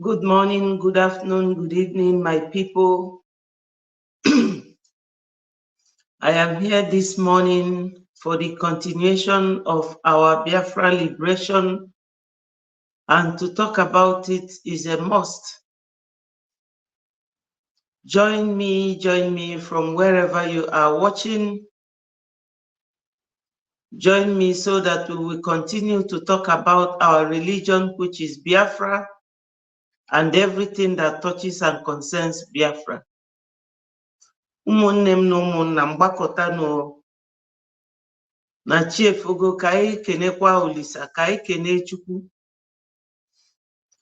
Good morning, good afternoon, good evening, my people. I am here this morning for the continuation of our Biafra liberation, and to talk about it is a must. Join me from wherever you are watching. Join me so that we will continue to talk about our religion, which is Biafra, and everything that touches and concerns Biafra. Ụmụnne m na ụmụnna m gbakọtanụ na chiefogo ka anyị kenekwa Olisa, ka anyị kene Chukwu.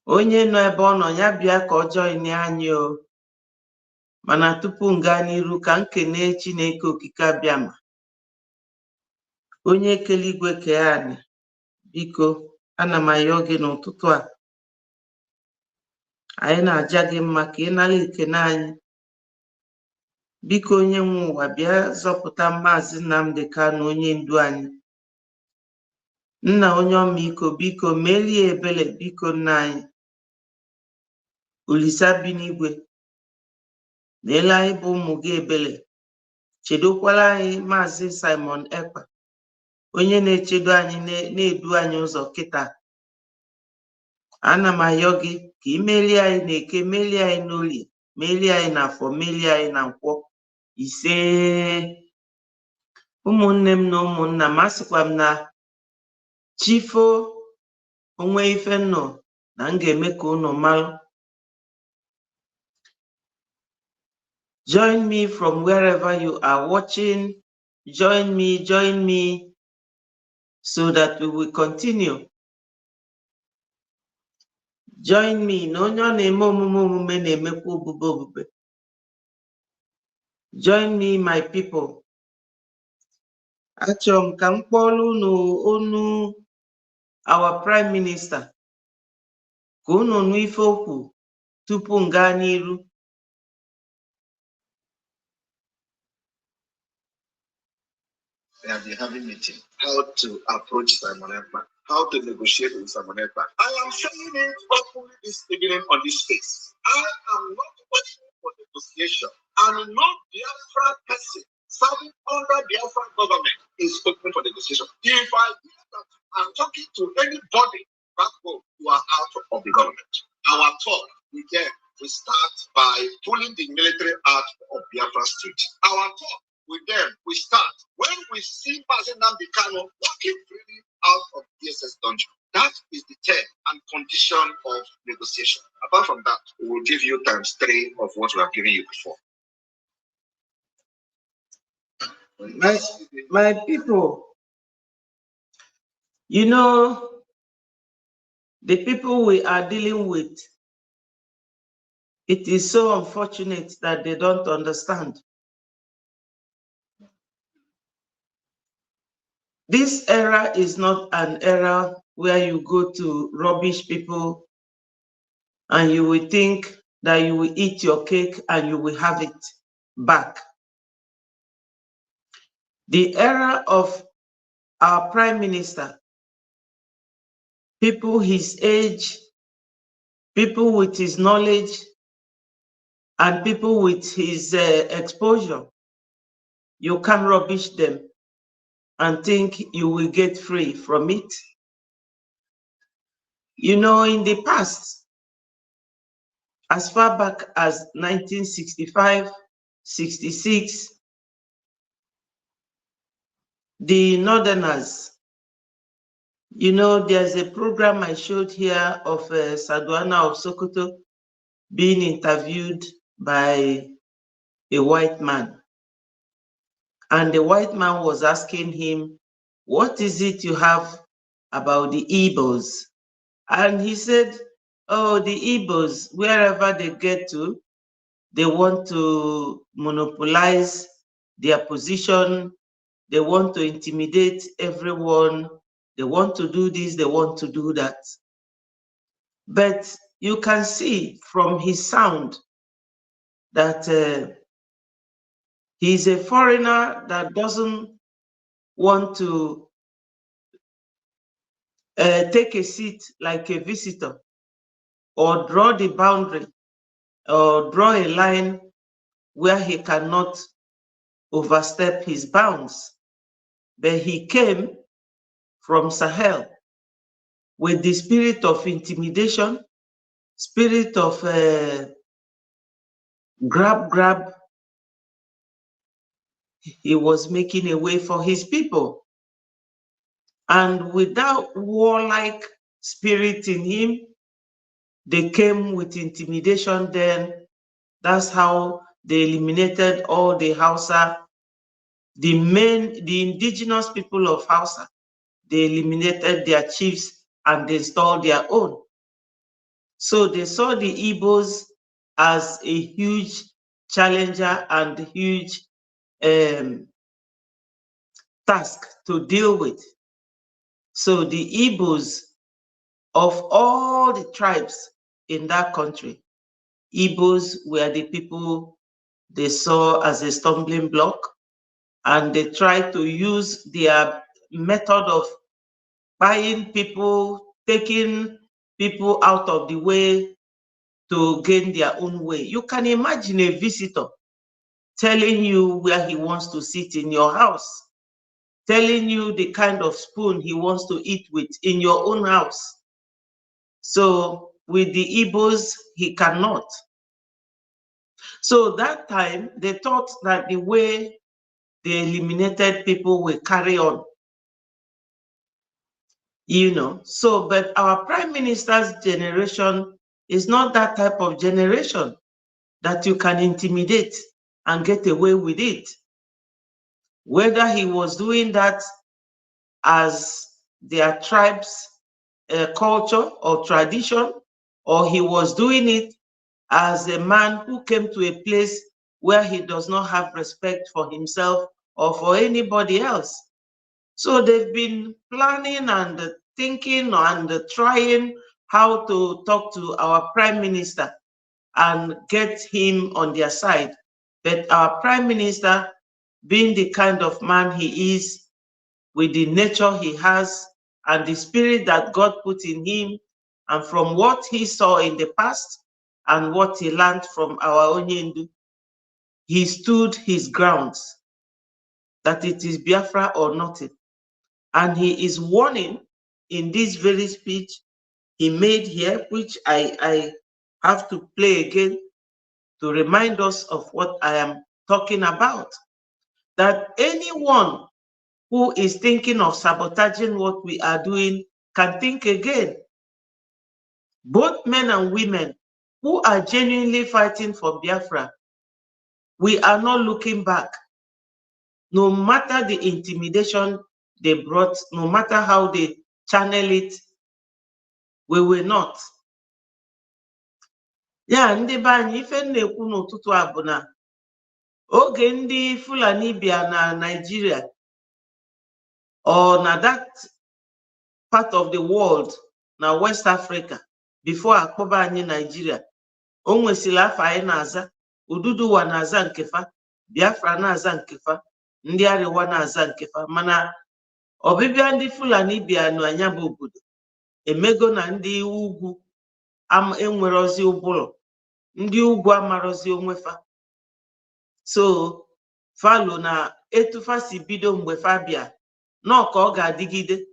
Onye nọ ebe ọ nọ ya bịa ka ọ join anyị o. Mana tupu m gaa n'iru ka m kene Chineke okike abịama. Onye kele igwe kee anyị, biko ana m ayọ gị n'ụtụtụ a. Anyị na-aja gị mma ka ị nara ekene anyị. Biko onye nwe ụwa bịa zọpụta Maazị Nnamdi Kanu, onye ndu anyị. Nna onye ọmịiko, biko melie ebele, biko nna anyị. Olisa bi n'igwe, leela anyị bụ ụmụ gị ebele. Chedokwala anyị Maazị Simon Ekpa, onye na-echedo anyị na-edu anyị ụzọ kịta. Ana m ayọ gị ka ị melie anyị n'Eke, melie anyị n'Orie, melie anyị n'Afọ, melie anyị na Nkwọ. Ise. Ụmụnne m na ụmụnna m, asịkwa m na chifo onwe ife nnọ na m ga-eme ka unu malụ. Join me from wherever you are watching. Join me so that we will continue. Join me na onye ọ na-eme omume na-emekwa obube. Join me, my people. Achọrọ m ka m kpọrọ unu onu our Prime Minister, ka unu nụ ife okwu tupu m gaa n'iru. They have been having meeting. How to approach Simon Ekpa, how to negotiate with Simon Ekpa. I am saying it openly this evening on this space. I am not waiting for negotiation. I'm not Biafra person serving under Biafra government is open for negotiation. If I hear that I'm talking to anybody back home who are out of the government, our talk again we start by pulling the military out of Biafra state. Our talk with them, we start when we see Maazị Nnamdi Kanu walking freely out of DSS dungeon. That is the term and condition of negotiation. Apart from that, we will give you times 3 of what we have given you before. My people, you know, the people we are dealing with, it is so unfortunate that they don't understand. This era is not an era where you go to rubbish people and you will think that you will eat your cake and you will have it back. The era of our Prime Minister, people his age, people with his knowledge, and people with his exposure, you can't rubbish them and think you will get free from it. You know, in the past, as far back as 1965, 66, the Northerners, you know, there's a program I showed here of Saduana of Sokoto being interviewed by a white man. And the white man was asking him, what is it you have about the Igbos? And he said, oh, the Igbos, wherever they get to, they want to monopolize their position. They want to intimidate everyone. They want to do this, they want to do that. But you can see from his sound that he's a foreigner that doesn't want to take a seat like a visitor or draw the boundary or draw a line where he cannot overstep his bounds. But he came from Sahel with the spirit of intimidation, spirit of grab. He was making a way for his people. And without warlike spirit in him, they came with intimidation. Then that's how they eliminated all the Hausa, the indigenous people of Hausa. They eliminated their chiefs and they installed their own. So they saw the Igbos as a huge challenger and huge task to deal with. So the Igbos, of all the tribes in that country, Igbos were the people they saw as a stumbling block, and they tried to use their method of buying people, taking people out of the way to gain their own way. You can imagine a visitor telling you where he wants to sit in your house, telling you the kind of spoon he wants to eat with in your own house. So with the Igbos, he cannot. So that time, they thought that the way they eliminated people will carry on. You know, so, but our prime minister's generation is not that type of generation that you can intimidate and get away with it. Whether he was doing that as their tribe's culture or tradition, or he was doing it as a man who came to a place where he does not have respect for himself or for anybody else. So they've been planning and thinking and trying how to talk to our prime minister and get him on their side. But our prime minister, being the kind of man he is, with the nature he has and the spirit that God put in him, and from what he saw in the past and what he learned from our Onyendu, he stood his grounds that it is Biafra or nothing. And he is warning in this very speech he made here, which I have to play again to remind us of what I am talking about, that anyone who is thinking of sabotaging what we are doing can think again. Both men and women who are genuinely fighting for Biafra, we are not looking back. No matter the intimidation they brought, no matter how they channel it, we will not. Ya ndị be anyị, ife na-ekwu n'ụtụtụ a bụ na oge ndị Fulani bịa na Nigeria or na that part of the world, na West Africa, before akpọba anyị Nigeria, o nwesịrị afọ anyị na-aza, Ududuwa na-aza nkefa, Biafra na-aza nkefa, ndị Ariwa na-aza nkefa. Mana ọbịbịa ndị Fulani bịa n'anya bụ obodo emego na ndị ugwu enwerozi ụbụrụ, ndị ugwu amarozi onwefa. So falo na etufa si bido mgbe fa bịa nọ ka ọ ga-adịgide.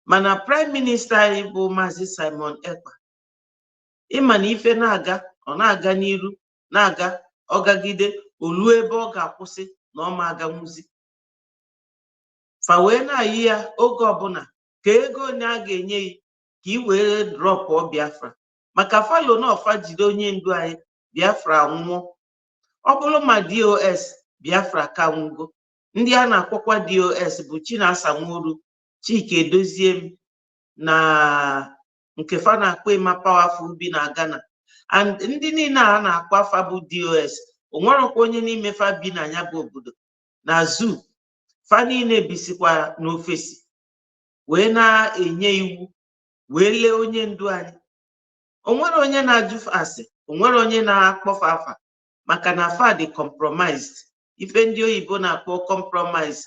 Mana prime minister anyị bụ Maazị Simon Ekpa, ịma na ife na-aga, ọ na-aga n'iru, na-aga, ọ gagide, olu ebe ọ ga-akwụsị na ọ ma aga nwuzi. Fa wee na-ayị ya oge ọbụla ka ego onye a ga-enye ya ka i wee drọpụ Biafra. Maka falo na ọfa jide onye ndu anyị, Biafra nwụọ. Ọ bụrụ ma DOS, Biafra ka nwụgo. Ndị a na-akpọkwa DOS bụ Chinasa Nworu, Chike Doziem na nke fa na-akpọ Emma Powerful bi na Ghana. And ndị niile a na-akpọ afa bụ DOS, o nwerekwa onye n'ime fa bi na ya bụ obodo na zoo. Fa niile bisikwa n'ofesi wee na-enye iwu wee lee onye ndu anyị. O nwere onye na-ajụ asị, o nwere onye na-akpọfa afa, maka na fa dị compromised. Ife ndị oyibo na-akpọ compromise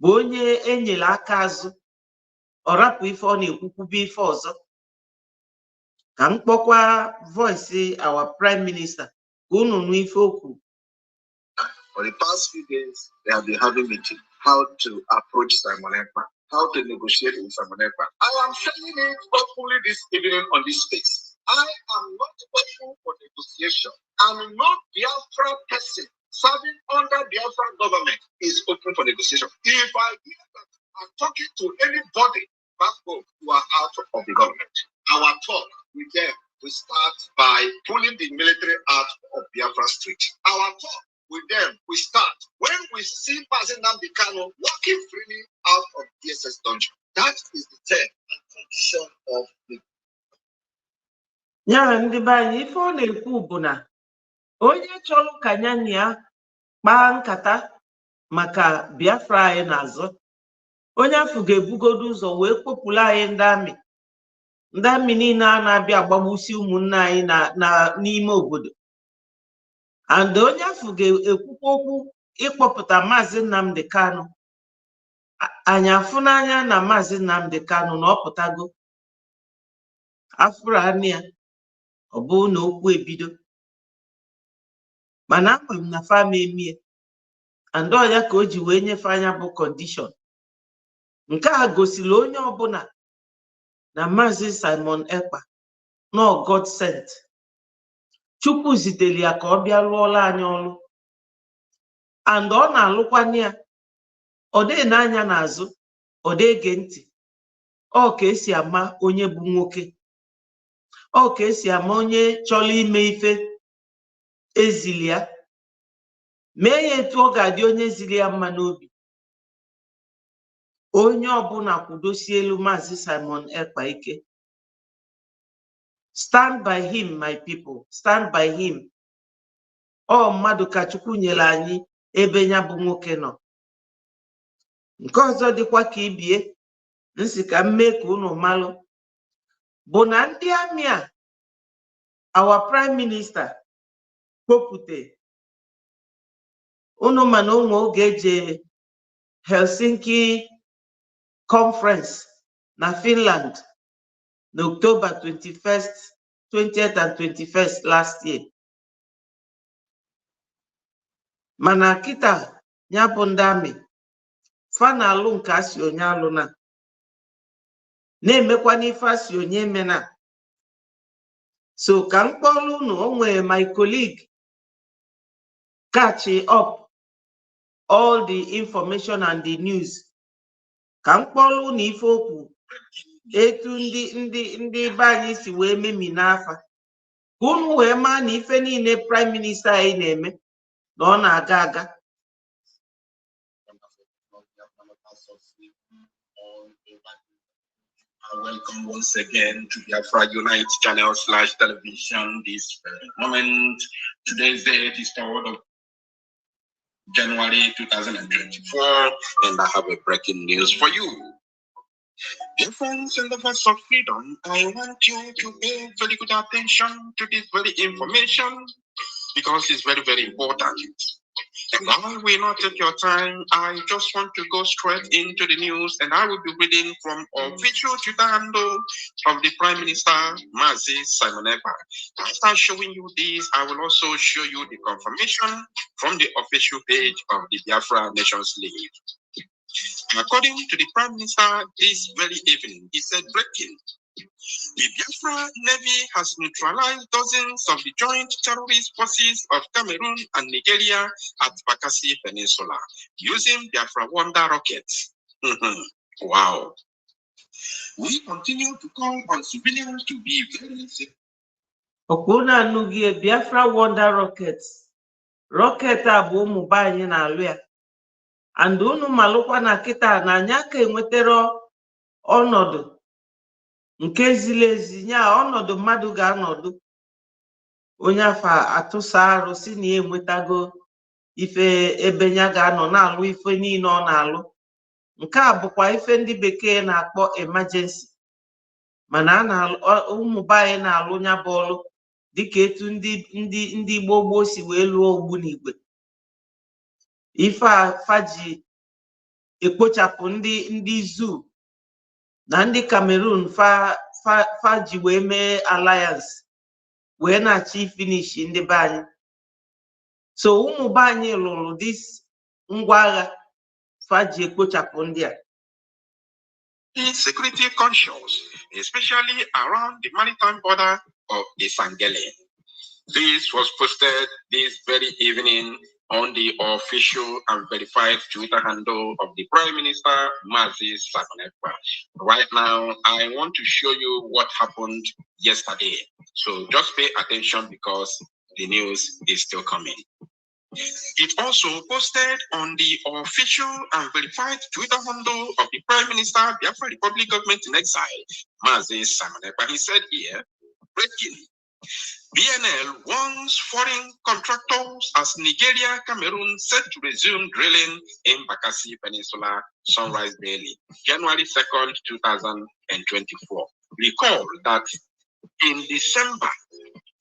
bụ onye enyere aka azụ, ọ rapụ ife ọ na-ekwukwube ife ọzọ. ka m kpọkwa voice our prime minister ka unu nụ ife okwu. For the past few days, they have been having meeting how to approach Simon Ekpa, how to negotiate with Simon Ekpa. I am saying it hopefully this evening on this space. I am not open for negotiation. I'm not Biafra person serving under Biafra government is open for negotiation. If I hear that I'm talking to anybody back home who are out of the government, our talk with them will start by pulling the military out of Biafra street. Our talk with them we start when we see Mazi Nnamdi Kanu walking freely out of DSS dungeon. That is the term and condition of the. Ya ndị be anyị ife ọ na-ekwu bụ na onye chọrọ ka ya na ya kpaa nkata maka Biafra anyị n'azụ, onye afọ ga-ebugodo ụzọ wee kpọpụrụ anyị ndị amị niile a na-abịa agbagbusi ụmụnne anyị n'ime obodo. And onye afọ ga-ekwukwa okwu ịkpọpụta Maazị Nnamdi Kanu. Anyị afụ n'anya na Maazị Nnamdi Kanu na ọ pụtago afụrụ anya ya, ọ bụ na okwu ebido, mana ama m na fama emie and ya ka o ji wee nyefe anya bụ kọndishọn. Nke a gosiri onye ọbụla na Maazị Simon Ekpa no God sent. Chukwu zitere ya ka ọ bịa rụọla anyị ọrụ and ọ na-alụkwana ya, ọ dịghị n'anya n'azụ, ọ dị ege ntị. Ọ ka esi ama onye bụ nwoke, ọ ka esi ama onye chọrọ ime ife ezili ya, mee ya etu ọ ga-adị onye zili ya mma n'obi. Onye ọbụla kwudosie elu Maazị Simon Ekpa ike. Stand by him, my people. Stand by him. Ọ mmadụ ka Chukwu nyere anyị ebe ya bụ nwoke nọ. Nke ọzọ dịkwa ka ibie, nsi ka mee ka unu malụ bụ na ndị amị a our prime minister kpopụte unu mana onwe oge eje Helsinki conference na Finland na October 21st, 20th and 21st last year. Mana kịta ya bụ ndị amị fa na-alụ nke asị onye alụ na-emekwa n'ife asị onye emena. So ka m kpọrọ unu, o nwere my colleague catch up all the information and the news. Ka m kpọrọ unu ife okwu etu ndị be anyị si wee memi n'afa, ka unu wee maa na ife niile prime minister anyị na-eme na ọ na-aga aga. Welcome once again to Biafra Unite channel / television. This moment, today's date is 3rd of January 2024, and I have a breaking news for you. Dear friends and lovers of freedom, I want you to pay very good attention to this very information because it's very, very important. And I will not take your time. I just want to go straight into the news, and I will be reading from official Twitter handle of the Prime Minister, Mazi Simon Ekpa. After showing you this, I will also show you the confirmation from the official page of the Biafra Nations League. According to the Prime Minister this very evening, he said, breaking. The Biafra Navy has neutralized dozens of the joint terrorist forces of Cameroon and Nigeria at Bakassi Peninsula using Biafra Wonder rockets. Wow. We continue to call on civilians to be very safe. Okuna nugie Biafra Wonder rockets. Rocket abụ ụmụ be anyị na-alụ ya. And unu malụkwa na kịta na anya ka enwetara ọnọdụ nke ziri ezi, nya ọnọdụ mmadụ ga-anọdụ onye afọ atụsa arụ si na enwetago ife ebe nya ga-anọ na-alụ ife niile ọ na-alụ. Nke a bụkwa ife ndị bekee na-akpọ emergency, mana ụmụ be anyị na-alụ nya bụ ọlụ dịka etu ndị gboo si wee lụọ ogbunigwe. Ife a faji ekpochapụ ndị zoo na ndị Cameroon fa faji wee mee alliance wee na-achị finish ndị be anyị. So ụmụ be anyị lụrụ this ngwa agha faji ekpochapụ ndị a. Security conscious, especially around the maritime border of Isangele. This was posted this very evening on the official and verified Twitter handle of the Prime Minister, Mazi Sakonekwa. Right now, I want to show you what happened yesterday. So just pay attention because the news is still coming. It also posted on the official and verified Twitter handle of the Prime Minister, Biafra Republic Government in Exile, Mazi Sakonekwa. He said here, breaking. BNL warns foreign contractors as Nigeria, Cameroon set to resume drilling in Bakassi Peninsula, Sunrise Daily, January 2nd, 2024. Recall that in December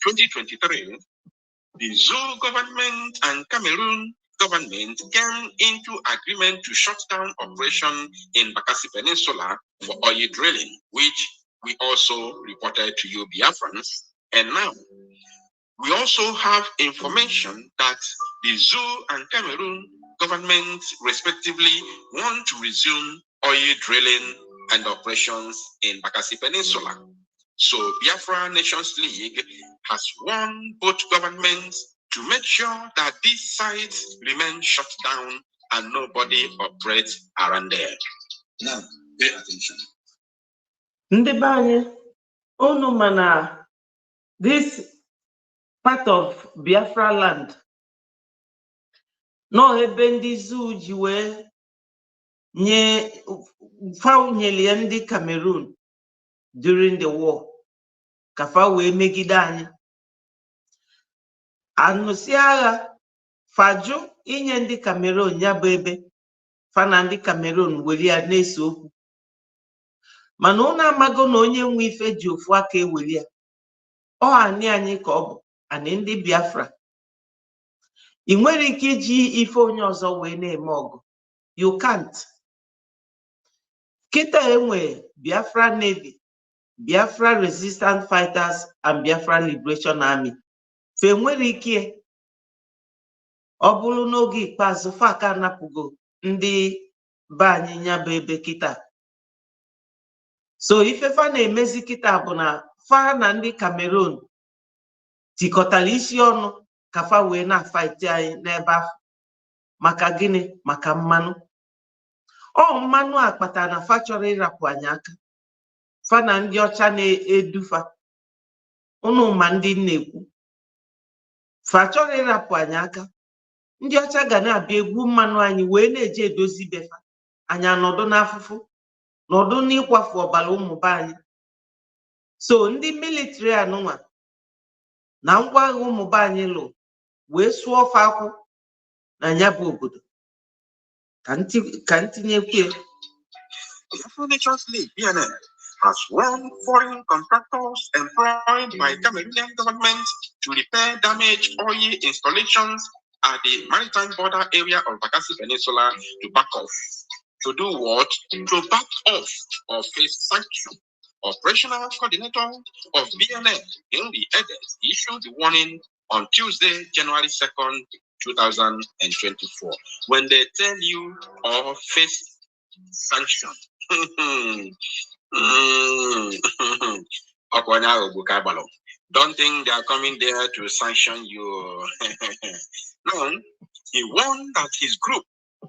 2023, the Zoo government and Cameroon government came into agreement to shut down operation in Bakassi Peninsula for oil drilling, which we also reported to you Biafrans. And now, we also have information that the Zoo and Cameroon governments respectively want to resume oil drilling and operations in Bakassi Peninsula. So Biafra Nations League has warned both governments to make sure that these sites remain shut down and nobody operates around there. Now, pay attention. Ndị be anyị, unu mana this part of Biafra land no ebe ndị Zoo ji wee nye faunyeli ndị Cameroon during the war ka fa wee megide anyị. Anụsị agha fajụ inye ndị Cameroon ya bụ ebe fa na ndị Cameroon were ya na-ese okwu, mana unu amago na onye nwe ife ji ofu aka eweli ya. Ọ anị anyị ka ọ bụ anị ndị Biafra. Ị nwere ike iji ife onye ọzọ wee na-eme ọgụ. You can't. Kịta enwe Biafra Navy, Biafra Resistance Fighters and Biafra Liberation Army. Fe nwere ike ọ bụrụ n'oge ikpeazụ fa ka napụgo ndị be anyị nya bụ ebe kịta. So ife fa na-emezi kịta bụ na fa na ndị Cameroon tikọtara isi ọnụ ka fa wee na-afaiti anyị n'ebe ahụ. Maka gịnị? Maka mmanụ. Ọ mmanụ a kpatara na fa chọrọ ịrapụ anyị aka. Fa na ndị ọcha na-edufa. Unu ma ndị na-ekwu. Fa chọrọ ịrapụ anyị aka. Ndị ọcha ga na-abịa egwu mmanụ anyị wee na-eje edozi befa. Anyị anọdụ n'afụfụ, nọdụ n'ịkwafu ọbara ụmụ be anyị. So ndị military anụnwa na ngwa agha ụmụ be anyị lụ wee sụọ ofe akwụ na ya bụ obodo. Ka ntinyekwe. The Nations League BNL has warned foreign contractors employed by Cameroonian government to repair damaged oil installations at the maritime border area of Bakassi Peninsula to back off. To do what? To back off or face sanction. Operational coordinator of BNL in the Edes issued the warning on Tuesday, January 2nd, 2024. When they tell you or face sanction, don't think they are coming there to sanction you. No, he warned that his group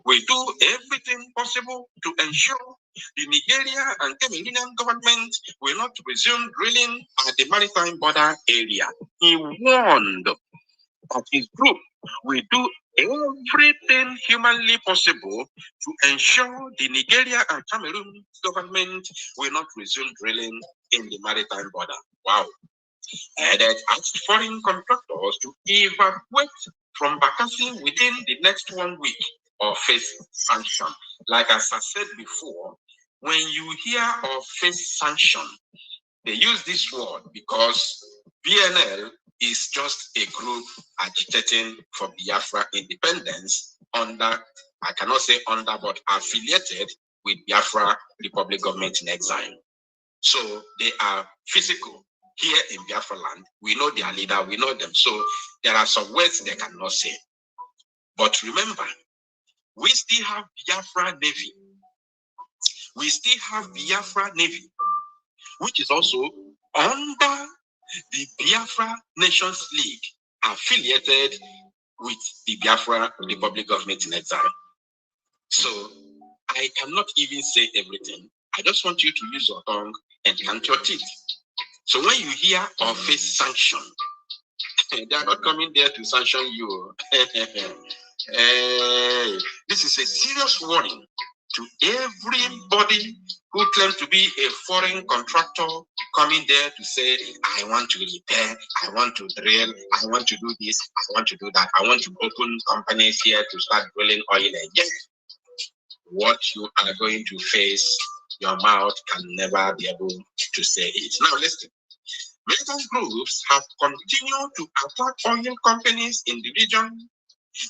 will do everything possible to ensure the Nigeria and Cameroonian government will not resume drilling at the maritime border area. He warned that his group will do everything humanly possible to ensure the Nigeria and Cameroon government will not resume drilling in the maritime border. Wow. And it asked foreign contractors to evacuate from Bakassi within the next 1 week or face sanction. Like as I said before, when you hear of face sanction, they use this word because BNL is just a group agitating for Biafra independence under, I cannot say under, but affiliated with Biafra Republic Government in Exile. So they are physical here in Biafra land. We know their leader, we know them. So there are some words they cannot say. But remember, we still have Biafra Navy. We still have Biafra Navy, which is also under the Biafra Nations League, affiliated with the Biafra Republic Government in Exile. So I cannot even say everything. I just want you to use your tongue and count your teeth. So when you hear or face sanction, they are not coming there to sanction you. This is a serious warning to everybody who claims to be a foreign contractor coming there to say, I want to repair, I want to drill, I want to do this, I want to do that, I want to open companies here to start drilling oil again. What you are going to face, your mouth can never be able to say it. Now listen. Militant groups have continued to attack oil companies in the region.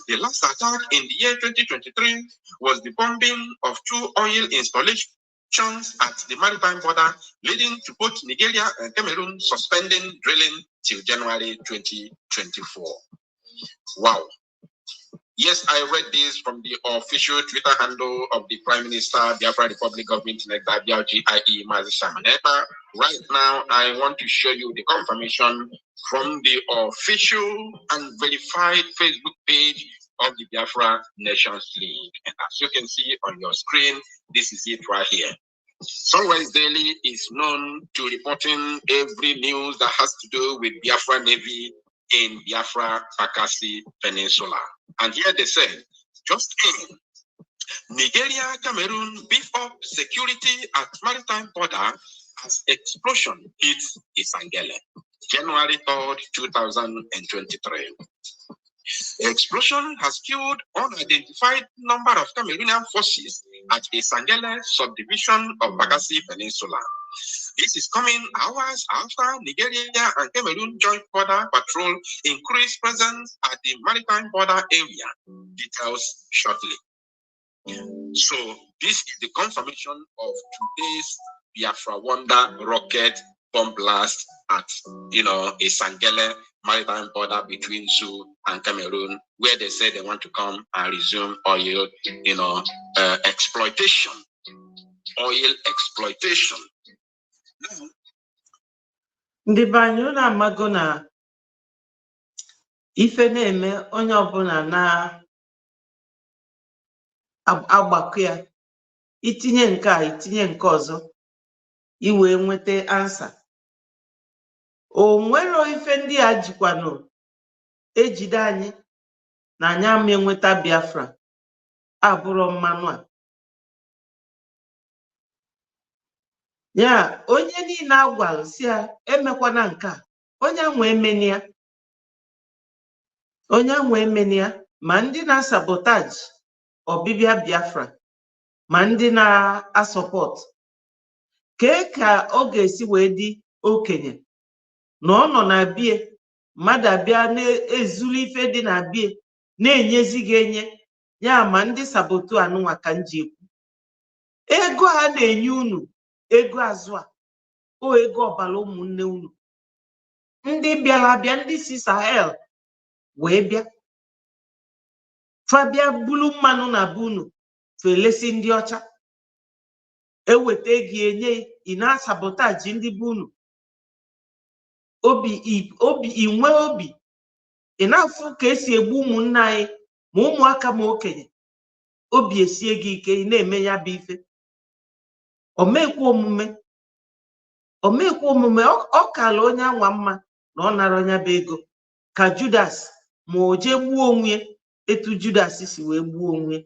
The last attack in the year 2023 was the bombing of 2 oil installations at the maritime border, leading to both Nigeria and Cameroon suspending drilling till January 2024. Wow. Yes, I read this from the official Twitter handle of the Prime Minister, Biafra Republic Government in Exile, GIE Mazi Samaneta. Right now, I want to show you the confirmation from the official and verified Facebook page of the Biafra Nations League. And as you can see on your screen, this is it right here. Sunrise Daily is known to reporting every news that has to do with Biafra Navy in Biafra Bakassi Peninsula. And here they said, just in, Nigeria, Cameroon beef up security at maritime border as explosion hits Isangele, January 3rd, 2023. The explosion has killed unidentified number of Cameroonian forces at Isangele subdivision of Bakassi Peninsula. This is coming hours after Nigeria and Cameroon joint border patrol increased presence at the maritime border area. Details shortly. So this is the confirmation of today's Biafra Wonder rocket bomb blast at Isangele maritime border between Zoo and Cameroon, where they say they want to come and resume oil, exploitation. Oil exploitation. Ndị be anyị unu amago na ife na-eme onye ọbụla na-agbakọ ya, itinye nke a itinye nke ọzọ iwee nweta ansa. O nwere ife ndị a jikwanụ ejide anyị na anyị ama enweta Biafra abụrụ mmanụ a. Ya onye niile agwara si ya emekwana nke a, onye nwe emenia, ma ndị na-sabotaji ọbịbịa Biafra ma ndị na-asọpọt. Ka ọ ga-esi wee dị okenye na ọ nọ na bie, mmadụ abịa na-ezuru ife dị na bie na-enyezi gị enye, ya ma ndị sabotu anụnwa ka m ji ekwu. Ego ha na-enye unu, ego azụ a, o ego ọbara ụmụnne unu ndị bịara abịa, ndị si Sahel wee bịa fabia bulu mmanụ na be unu felesi ndị ọcha, eweta gị enye ị na-asabotaji ndị be unu. Inwe obi ị na-afụ ka esi egbu ụmụnne anyị ma ụmụaka ma okenye, obi esie gị ike, ị na-eme ya bụ ife. Omekwa omume ọ kala onye anwa mma na ọ nara onye bụ ego ka Judas, ma o jee gbuo onwe etu Judas si wee gbuo onwe.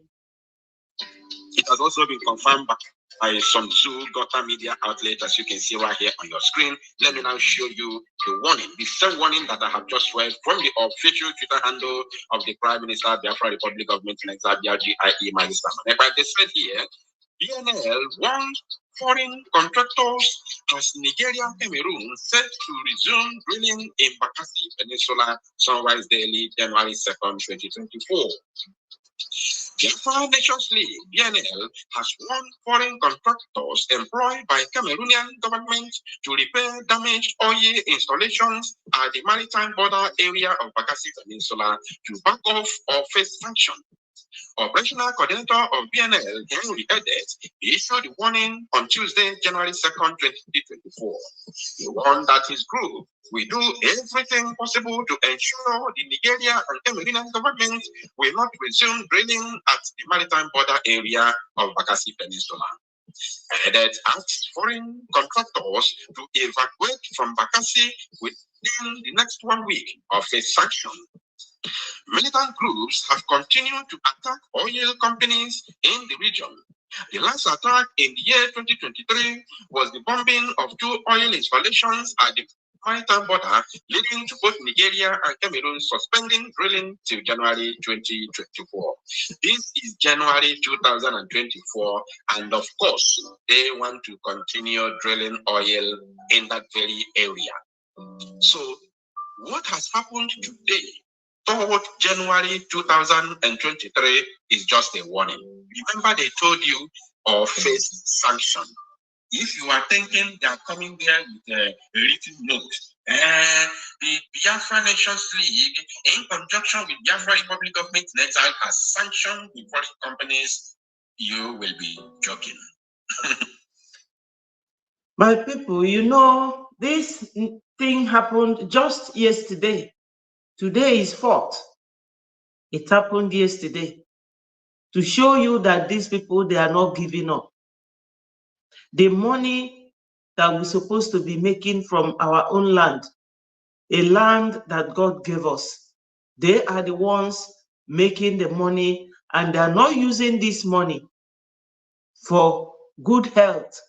It has also been confirmed by some Zoo Gota media outlets, as you can see right here on your screen. Let me now show you the warning, the same warning that I have just read from the official Twitter handle of the Prime Minister, Biafra Republic Government in Exile, GIE Mazi Samaneta. They said here, BNL warns foreign contractors as Nigeria and Cameroon set to resume drilling in Bakassi Peninsula. Sunrise Daily, January 2nd, 2024. Biafra Nations League, BNL, has won foreign contractors employed by Cameroonian government to repair damaged oil installations at the maritime border area of Bakassi Peninsula to back off or face sanction. Operational coordinator of BNL, Henry Edet, issued a warning on Tuesday, January 2nd, 2024. He warned that his group will do everything possible to ensure the Nigeria and Cameroonian government will not resume drilling at the maritime border area of Bakassi Peninsula. Edet asked foreign contractors to evacuate from Bakassi within the next 1 week of a sanction. Militant groups have continued to attack oil companies in the region. The last attack in the year 2023 was the bombing of 2 oil installations at the maritime border, leading to both Nigeria and Cameroon suspending drilling till January 2024. This is January 2024, and of course, they want to continue drilling oil in that very area. So, what has happened today toward January 2023 is just a warning. Remember, they told you or face sanction. If you are thinking they are coming there with a written note, the Biafra Nations League, in conjunction with Biafra Republic Government in Exile, has sanctioned the foreign companies, you will be joking. My people, you know, this thing happened just yesterday. Today is 4th. It happened yesterday to show you that these people, they are not giving up. The money that we're supposed to be making from our own land, a land that God gave us, they are the ones making the money, and they are not using this money for good health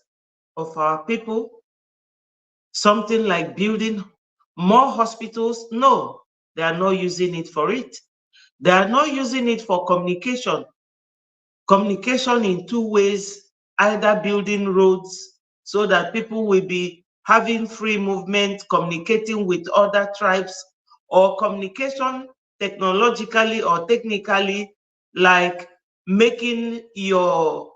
of our people, something like building more hospitals. No, they are not using it for it. They are not using it for communication. Communication in 2 ways, either building roads so that people will be having free movement, communicating with other tribes, or communication technologically or technically, like making your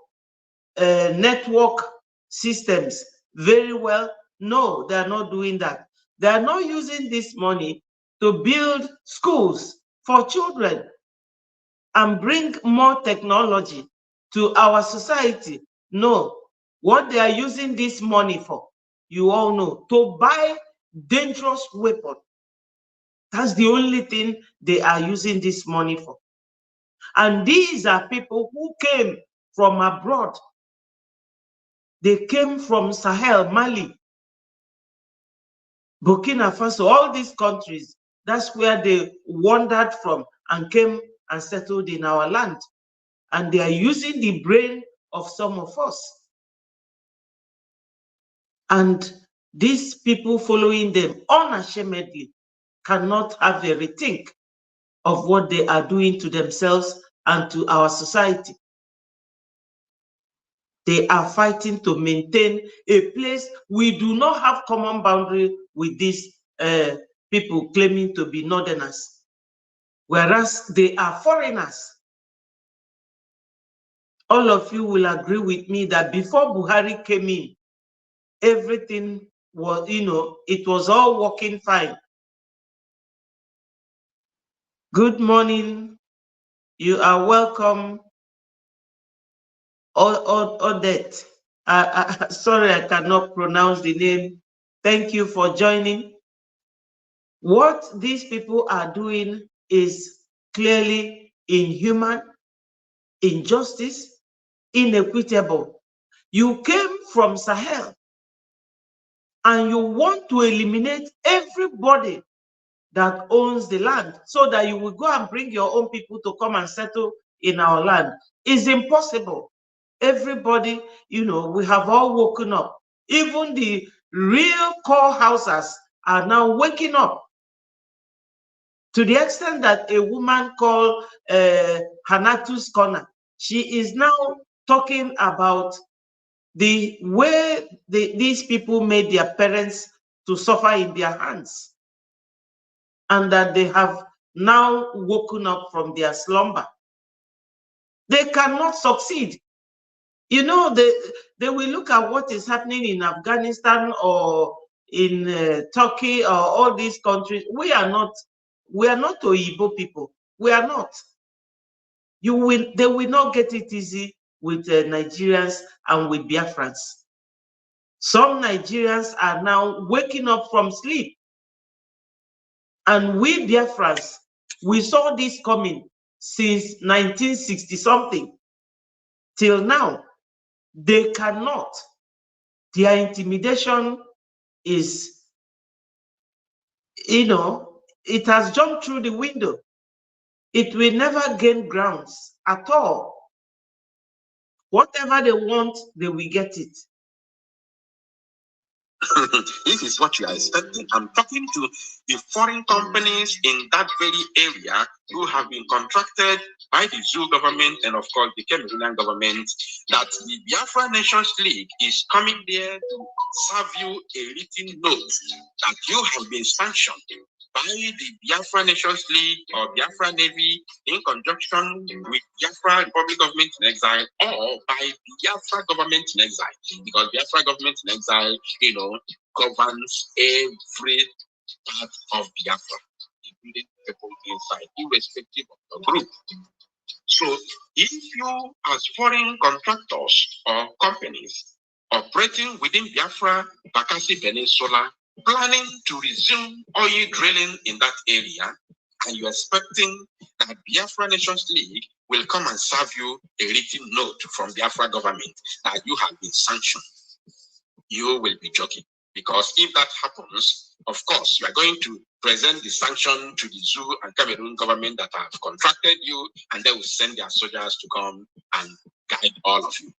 network systems very well. No, they are not doing that. They are not using this money to build schools for children and bring more technology to our society. No, what they are using this money for, you all know, to buy dangerous weapons. That's the only thing they are using this money for. And these are people who came from abroad. They came from Sahel, Mali, Burkina Faso, all these countries. That's where they wandered from and came and settled in our land. And they are using the brain of some of us. And these people following them unashamedly cannot have a rethink of what they are doing to themselves and to our society. They are fighting to maintain a place. We do not have common boundary with these people claiming to be northerners, whereas they are foreigners. All of you will agree with me that before Buhari came in, everything was, it was all working fine. Good morning. You are welcome, Odette. Sorry, I cannot pronounce the name. Thank you for joining. What these people are doing is clearly inhuman, injustice, inequitable. You came from Sahel and you want to eliminate everybody that owns the land so that you will go and bring your own people to come and settle in our land. It's impossible. Everybody, we have all woken up. Even the real core houses are now waking up, to the extent that a woman called Hanatu's Corner, she is now talking about the way these people made their parents to suffer in their hands, and that they have now woken up from their slumber. They cannot succeed. You know, they will look at what is happening in Afghanistan or in Turkey or all these countries. We are not Oyibo people. We are not. They will not get it easy with Nigerians and with Biafrans. Some Nigerians are now waking up from sleep. And we Biafrans, we saw this coming since 1960 something till now. They cannot. Their intimidation is, it has jumped through the window. It will never gain grounds at all. Whatever they want, they will get it. This is what you are expecting. I'm talking to the foreign companies in that very area who have been contracted by the Zoo government and, of course, the Cameroonian government, that the Biafra Nations League is coming there to serve you a written note that you have been sanctioned by the Biafra Nations League or Biafra Navy in conjunction with Biafra Republic Government in Exile or by Biafra Government in Exile, because Biafra Government in Exile, governs every part of Biafra, including people inside, irrespective of the group. So if you as foreign contractors or companies operating within Biafra, Bakassi Peninsula, planning to resume oil drilling in that area, and you're expecting that Biafra Nations League will come and serve you a written note from Biafra government that you have been sanctioned, you will be joking. Because if that happens, of course, you are going to present the sanction to the Zoo and Cameroon government that have contracted you, and they will send their soldiers to come and guide all of you.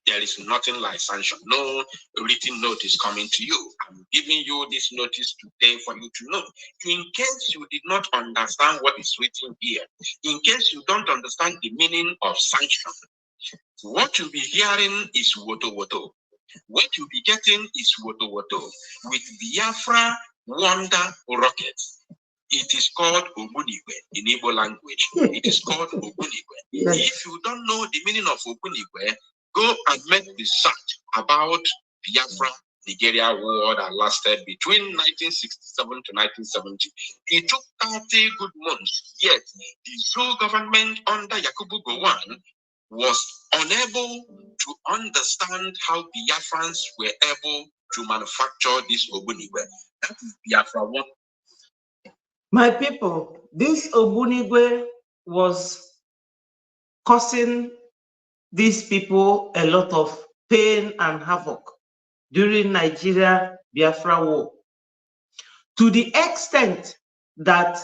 There is nothing like sanction. No written note is coming to you. I'm giving you this notice today for you to know. In case you did not understand what is written here, in case you don't understand the meaning of sanction, what you'll be hearing is Wotowoto. What you'll be getting is Wotowoto with Biafra Wonder Rocket. It is called Ogunigwe in Igbo language. It is called Ogunigwe. Yes. If you don't know the meaning of Ogunigwe, go and make research about Biafra Nigeria war that lasted between 1967 to 1970. It took 30 good months, yet the Zoo government under Yakubu Gowon was unable to understand how Biafrans were able to manufacture this Ogunigwe. That is Biafra one. My people, this Ogunigwe was causing these people a lot of pain and havoc during Nigeria Biafra war, to the extent that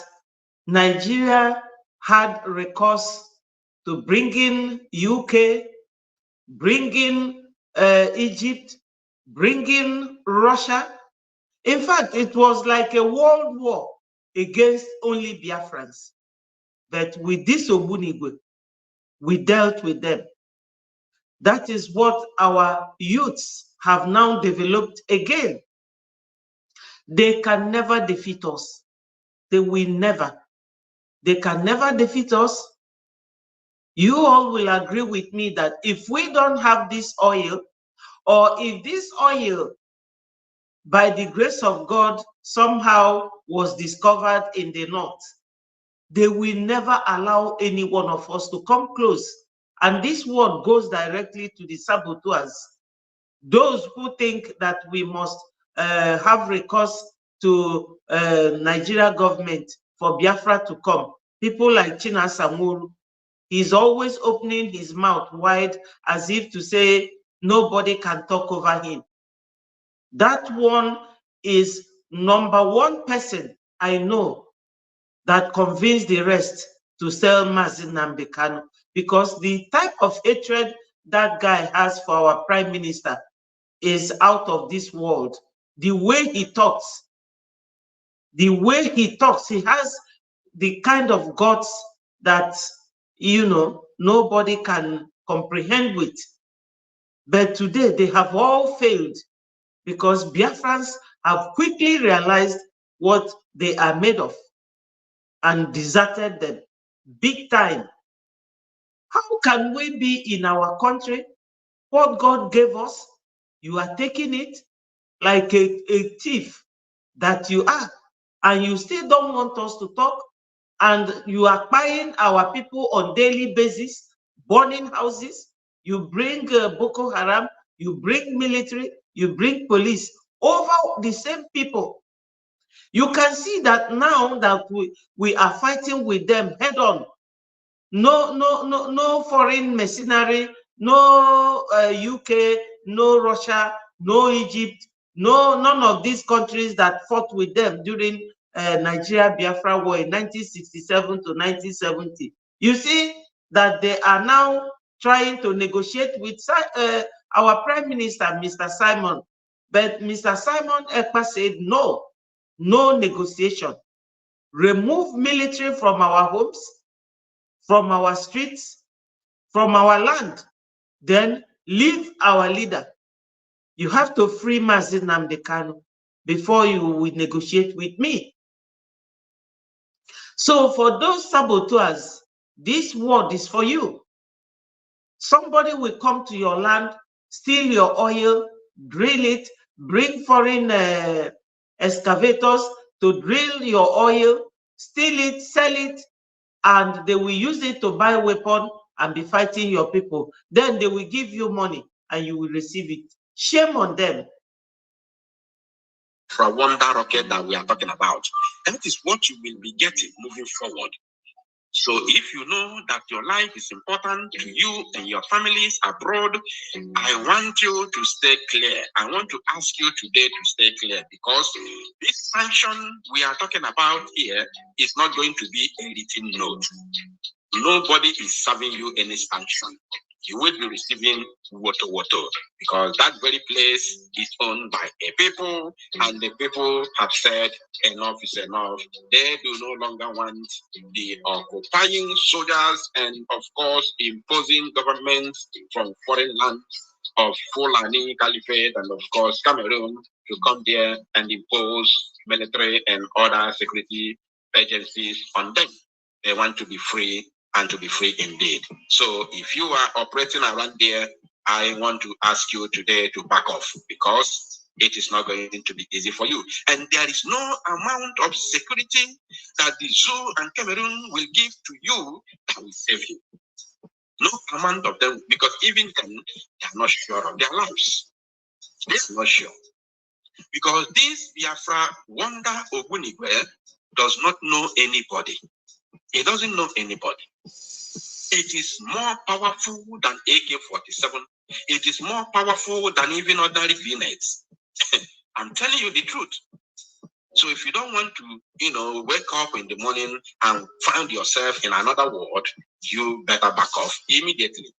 Nigeria had recourse to bring in UK, bring in Egypt, bring in Russia. In fact, it was like a world war against only Biafrans. But with this Ogunigwe, we dealt with them. That is what our youths have now developed again. They can never defeat us. They will never. They can never defeat us. You all will agree with me that if we don't have this oil, or if this oil, by the grace of God, somehow was discovered in the north, they will never allow any one of us to come close. And this word goes directly to the saboteurs, those who think that we must have recourse to Nigeria government for Biafra to come. People like Chinasamuru, he's always opening his mouth wide as if to say nobody can talk over him. That one is number one person I know that convinced the rest to sell Mazin Nnamdi Kanu, because the type of hatred that guy has for our prime minister is out of this world. The way he talks, he has the kind of guts that, nobody can comprehend with. But today they have all failed because Biafrans have quickly realized what they are made of and deserted them big time. How can we be in our country? What God gave us, you are taking it like a thief that you are, and you still don't want us to talk, and you are buying our people on daily basis, burning houses. You bring Boko Haram, you bring military, you bring police over the same people. You can see that now that we are fighting with them head on. No foreign mercenary, no UK, no Russia, no Egypt, none of these countries that fought with them during Nigeria Biafra war in 1967 to 1970. You see that they are now trying to negotiate with our Prime Minister, Mr. Simon. But Mr. Simon Ekpa said no negotiation. Remove military from our homes, from our streets, from our land, then leave our leader. You have to free Mazi Nnamdi Kanu before you will negotiate with me. So for those saboteurs, this word is for you. Somebody will come to your land, steal your oil, drill it, bring foreign excavators to drill your oil, steal it, sell it, and they will use it to buy weapon and be fighting your people. Then they will give you money and you will receive it. Shame on them. From one rocket that we are talking about, that is what you will be getting moving forward. So if you know that your life is important to you and your families abroad, I want you to stay clear. I want to ask you today to stay clear, because this sanction we are talking about here is not going to be a written note. Nobody is serving you any sanction. You will be receiving Wotowoto, because that very place is owned by a people, and the people have said enough is enough. They do no longer want the occupying soldiers and, of course, imposing governments from foreign lands of Fulani Caliphate and, of course, Cameroon to come there and impose military and other security agencies on them. They want to be free, and to be free indeed. So if you are operating around there, I want to ask you today to back off, because it is not going to be easy for you. And there is no amount of security that the zoo and Cameroon will give to you that will save you. No amount of them, because even then, they are not sure of their lives. They are not sure. Because this Biafra Wonder Ogunigwe does not know anybody. He doesn't know anybody. It is more powerful than AK-47. It is more powerful than even ordinary V-nets. I'm telling you the truth. So if you don't want to, wake up in the morning and find yourself in another world, you better back off immediately,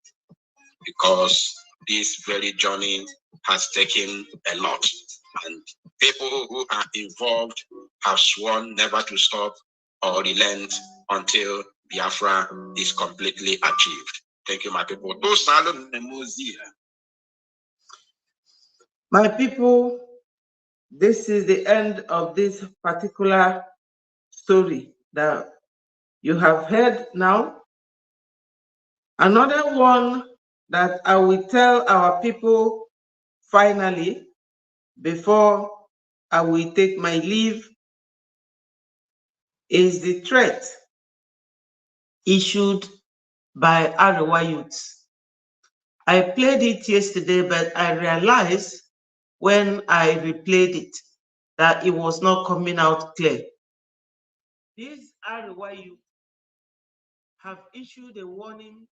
because this very journey has taken a lot. And people who are involved have sworn never to stop or relent until Biafra is completely achieved. Thank you, my people. My people, this is the end of this particular story that you have heard now. Another one that I will tell our people finally, before I will take my leave, is the threat issued by Arewa youths. I played it yesterday, but I realized when I replayed it that it was not coming out clear. These Arewa youths have issued a warning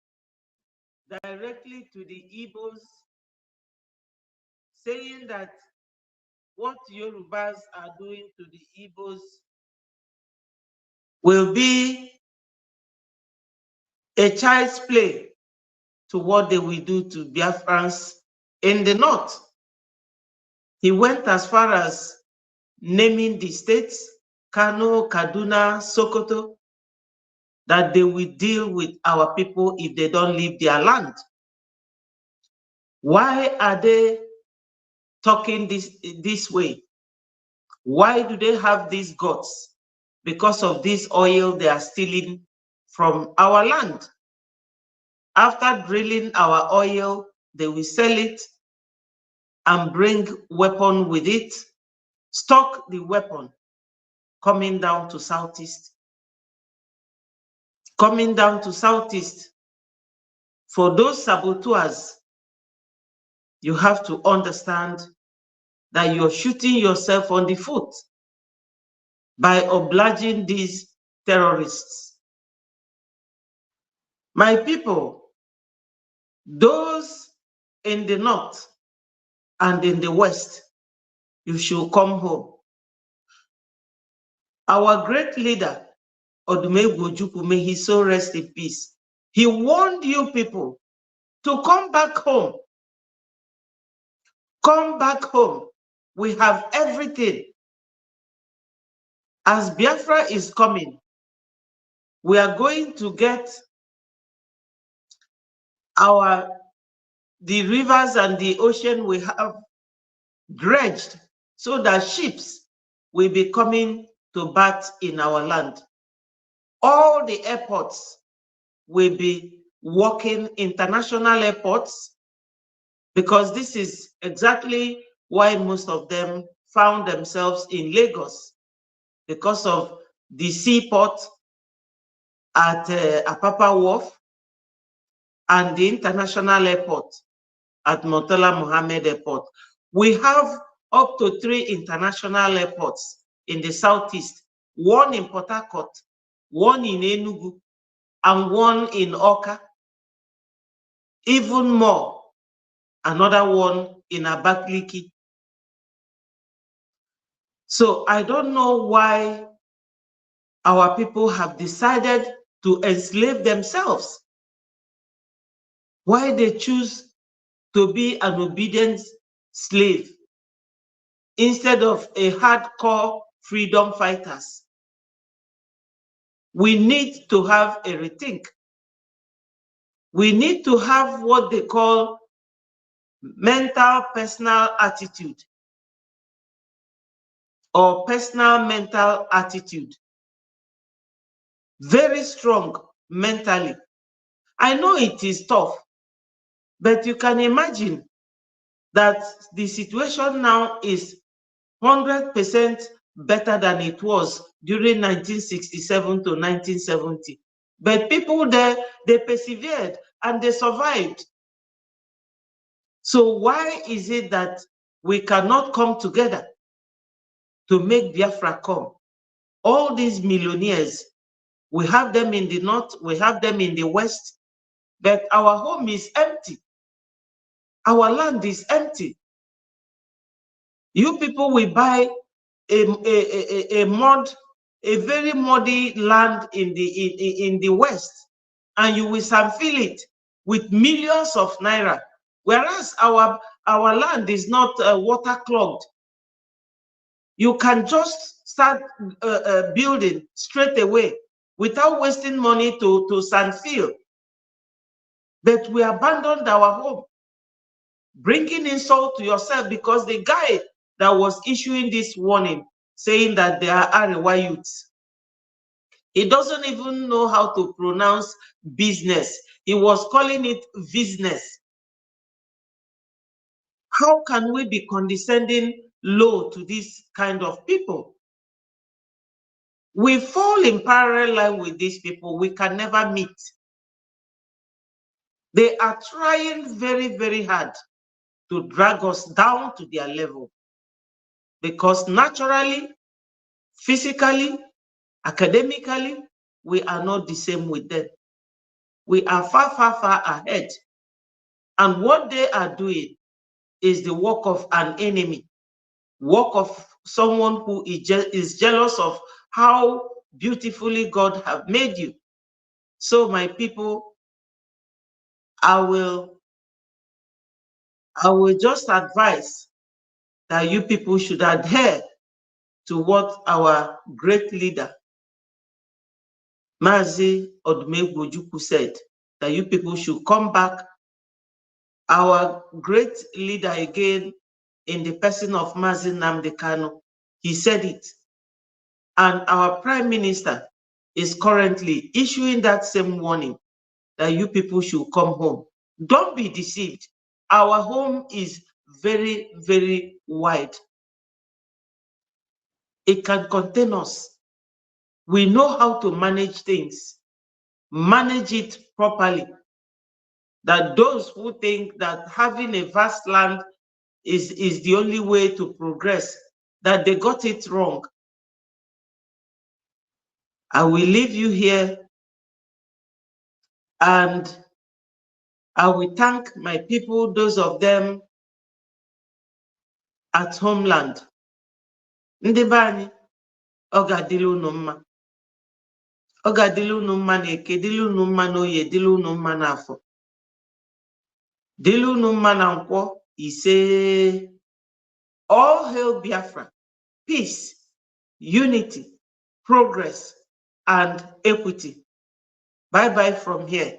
directly to the Igbos, saying that what Yorubas are doing to the Igbos will be a child's play to what they will do to Biafrans in the north. He went as far as naming the states, Kano, Kaduna, Sokoto, that they will deal with our people if they don't leave their land. Why are they talking this way? Why do they have these guts? Because of this oil they are stealing from our land. After drilling our oil, they will sell it and bring weapon with it, stock the weapon, coming down to Southeast. Coming down to Southeast. For those saboteurs, you have to understand that you're shooting yourself on the foot by obliging these terrorists. My people, those in the north and in the west, you should come home. Our great leader, Odumegwu Ojukwu, may he so rest in peace. He warned you people to come back home. Come back home. We have everything. As Biafra is coming, we are going to get the rivers and the ocean we have dredged so that ships will be coming to bath in our land. All the airports will be working, international airports, because this is exactly why most of them found themselves in Lagos, because of the seaport at Apapa Wharf and the international airport at Murtala Mohammed Airport. We have up to 3 international airports in the southeast, one in Port Harcourt, one in Enugu, and one in Awka. Even more, another one in Abakaliki. So I don't know why our people have decided to enslave themselves, why they choose to be an obedient slave instead of a hardcore freedom fighters. We need to have a rethink. We need to have what they call mental personal attitude or personal mental attitude. Very strong mentally. I know it is tough, but you can imagine that the situation now is 100% better than it was during 1967 to 1970. But people there, they persevered and they survived. So why is it that we cannot come together to make Biafra come? All these millionaires, we have them in the north, we have them in the west, but our home is empty. Our land is empty. You people will buy a very muddy land in the west, and you will fill it with millions of naira, whereas our land is not waterlogged. You can just start building straight away without wasting money to sandfill. But we abandoned our home, bringing insult to yourself, because the guy that was issuing this warning saying that they are Arewa youths, he doesn't even know how to pronounce business. He was calling it business. How can we be condescending low to this kind of people? We fall in parallel line with these people. We can never meet. They are trying very, very hard to drag us down to their level, because naturally, physically, academically, we are not the same with them. We are far, far, far ahead. And what they are doing is the work of an enemy, work of someone who is jealous of how beautifully God have made you. So my people, I will just advise that you people should adhere to what our great leader, Mazi Odumegwu Ojukwu, said, that you people should come back. Our great leader again, in the person of Mazi Nnamdi Kanu, he said it. And our prime minister is currently issuing that same warning that you people should come home. Don't be deceived. Our home is very, very wide. It can contain us. We know how to manage things, manage it properly. That those who think that having a vast land is the only way to progress, that they got it wrong. I will leave you here, and I will thank my people, those of them at homeland. Ndị be anyị, ọ ga-adịla unu mma. Ọ ga-adịla unu mma n'Eke, dịla unu mma n'Oye, dịla unu mma n'Afọ. Dịla unu mma na Nkwọ, Ise. All hail Biafra. Peace, unity, progress, and equity. Bye-bye from here.